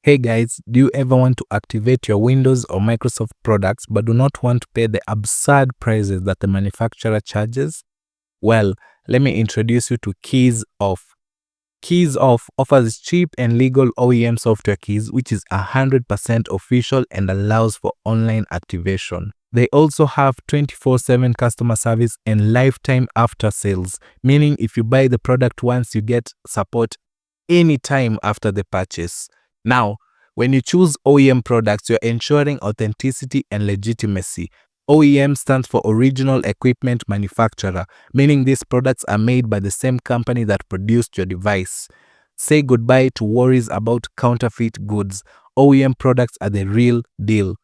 Hey guys, do you ever want to activate your Windows or Microsoft products but do not want to pay the absurd prices that the manufacturer charges? Well, let me introduce you to KeysOff. KeysOff offers cheap and legal OEM software keys, which is 100% official and allows for online activation. They also have 24/7 customer service and lifetime after sales, meaning if you buy the product once, you get support anytime after the purchase. Now, when you choose OEM products, you're ensuring authenticity and legitimacy. OEM stands for Original Equipment Manufacturer, meaning these products are made by the same company that produced your device. Say goodbye to worries about counterfeit goods. OEM products are the real deal,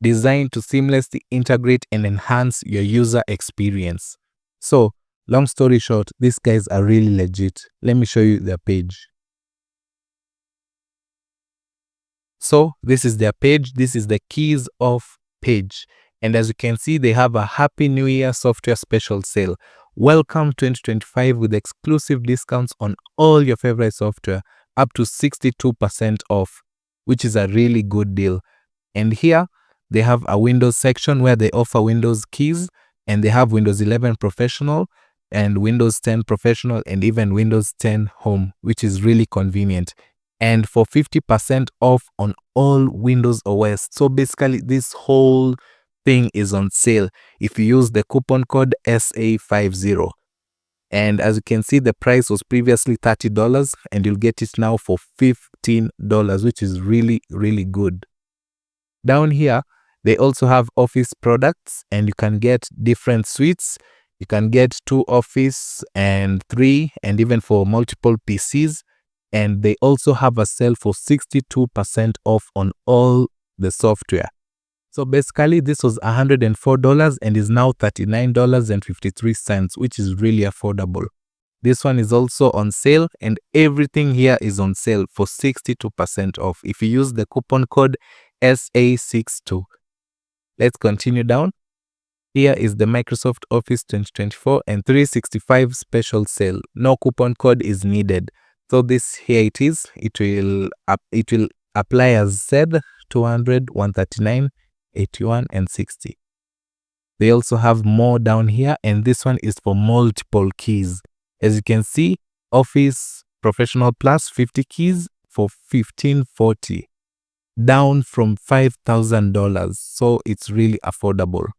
designed to seamlessly integrate and enhance your user experience. So, long story short, these guys are really legit. Let me show you their page. So this is their page. This is the KeysOff page. And as you can see, they have a Happy New Year software special sale. Welcome 2025 with exclusive discounts on all your favorite software, up to 62% off, which is a really good deal. And here they have a Windows section where they offer Windows keys, and they have Windows 11 Professional and Windows 10 Professional and even Windows 10 Home, which is really convenient. And for 50% off on all Windows OS. So basically this whole thing is on sale if you use the coupon code SA50. And as you can see, the price was previously $30 and you'll get it now for $15, which is really, really good. Down here, they also have Office products and you can get different suites. You can get 2 Office and 3 and even for multiple PCs. And they also have a sale for 62% off on all the software. So basically this was $104 and is now $39.53, which is really affordable. This one is also on sale and everything here is on sale for 62% off if you use the coupon code SA62. Let's continue down. Here is the Microsoft Office 2024 and 365 special sale. No coupon code is needed. So this here it is. It will apply as said, 200, 139, 81 and 60. They also have more down here and this one is for multiple keys. As you can see, Office Professional Plus 50 keys for $1540, down from $5,000. So it's really affordable.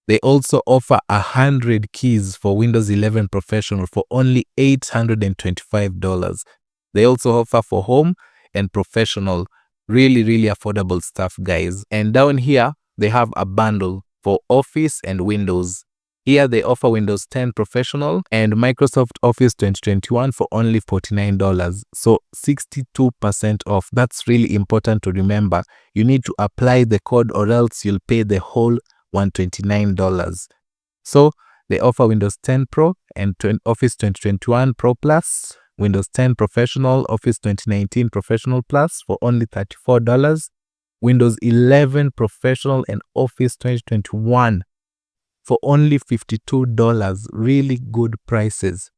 They also offer 100 keys for Windows 11 Professional for only $825. They also offer for Home and Professional. Really, really affordable stuff, guys. And down here, they have a bundle for Office and Windows. Here, they offer Windows 10 Professional and Microsoft Office 2021 for only $49. So 62% off. That's really important to remember. You need to apply the code or else you'll pay the whole $129. So they offer Windows 10 Pro and Office 2021 Pro Plus, Windows 10 Professional, Office 2019 Professional Plus for only $34, Windows 11 Professional and Office 2021 for only $52. Really good prices.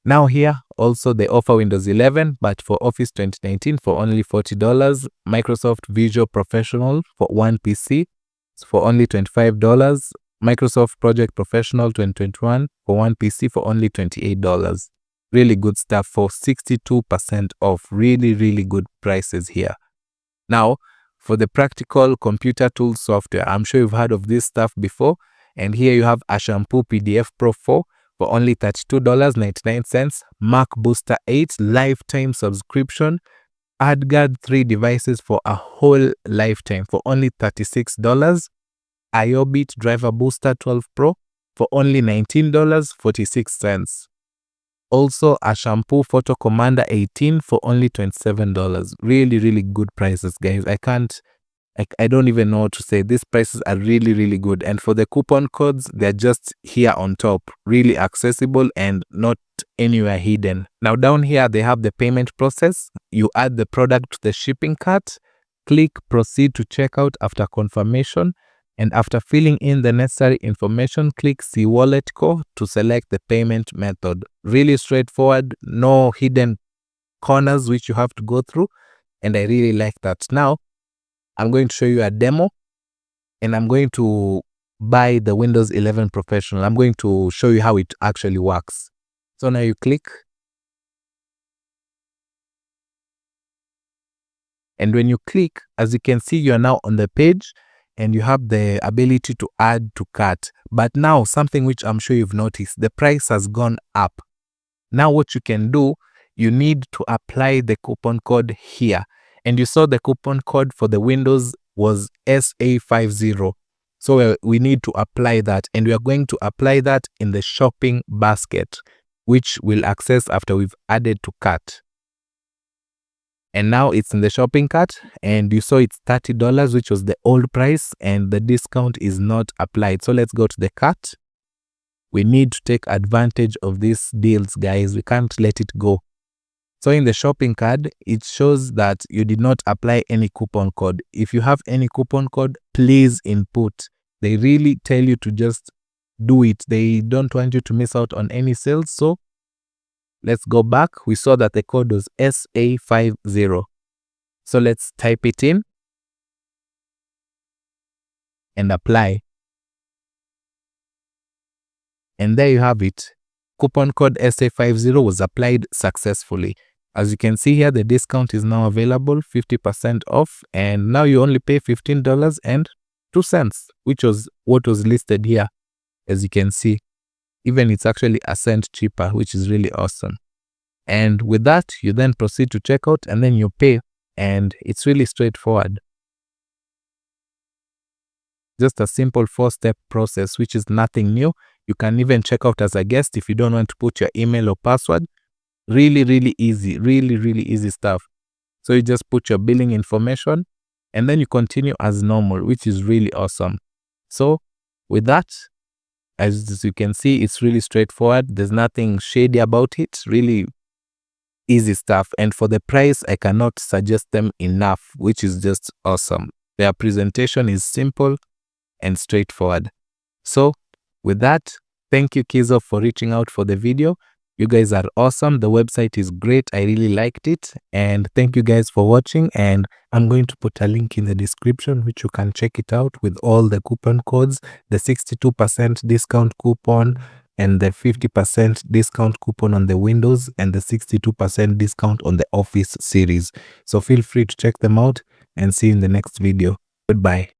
Now here also they offer Windows 11 but for Office 2019 for only $40, Microsoft Visual Professional for 1 PC for only $25, Microsoft Project Professional 2021 for 1 PC for only $28. Really good stuff for 62% off. Really, really good prices here. Now, for the practical computer tools software, I'm sure you've heard of this stuff before. And here you have a Shampoo PDF Pro 4 for only $32.99, Mac Booster 8 lifetime subscription, AdGuard 3 devices for a whole lifetime for only $36, IOBIT Driver Booster 12 Pro for only $19.46. Also a Shampoo Photo Commander 18 for only $27. Really, really good prices, guys. I don't even know what to say. These prices are really, really good. And for the coupon codes, they're just here on top. Really accessible and not anywhere hidden. Now down here, they have the payment process. You add the product to the shipping cart, click proceed to checkout after confirmation. And after filling in the necessary information, click See Wallet Co to select the payment method. Really straightforward, no hidden corners which you have to go through. and I really like that. Now I'm going to show you a demo, and I'm going to buy the Windows 11 Professional. I'm going to show you how it actually works. So now you click, and when you click, as you can see, you are now on the page and you have the ability to add to cart. But now something which I'm sure you've noticed, the price has gone up. Now what you can do, you need to apply the coupon code here. And you saw the coupon code for the Windows was SA50. So we need to apply that, and we are going to apply that in the shopping basket, which we'll access after we've added to cart. And now it's in the shopping cart, and you saw it's $30, which was the old price, and the discount is not applied. So let's go to the cart. We need to take advantage of these deals, guys. We can't let it go. So in the shopping card, it shows that you did not apply any coupon code. If you have any coupon code, please input. They really tell you to just do it. They don't want you to miss out on any sales. So let's go back. We saw that the code was SA50. So let's type it in and apply. And there you have it. Coupon code SA50 was applied successfully. As you can see here, the discount is now available, 50% off, and now you only pay $15.02, which was what was listed here. As you can see, even it's actually a cent cheaper, which is really awesome. And with that, you then proceed to checkout, and then you pay, and it's really straightforward. Just a simple 4-step process, which is nothing new. You can even check out as a guest if you don't want to put your email or password. Really, really easy. Really, really easy stuff. So you just put your billing information and then you continue as normal, which is really awesome. So with that, as you can see, it's really straightforward. There's nothing shady about it. Really easy stuff. And for the price, I cannot suggest them enough, which is just awesome. Their presentation is simple and straightforward. So with that, thank you, Kizo, for reaching out for the video. You guys are awesome. The website is great. I really liked it. And thank you guys for watching. And I'm going to put a link in the description, which you can check it out with all the coupon codes, the 62% discount coupon and the 50% discount coupon on the Windows and the 62% discount on the Office series. So feel free to check them out and see you in the next video. Goodbye.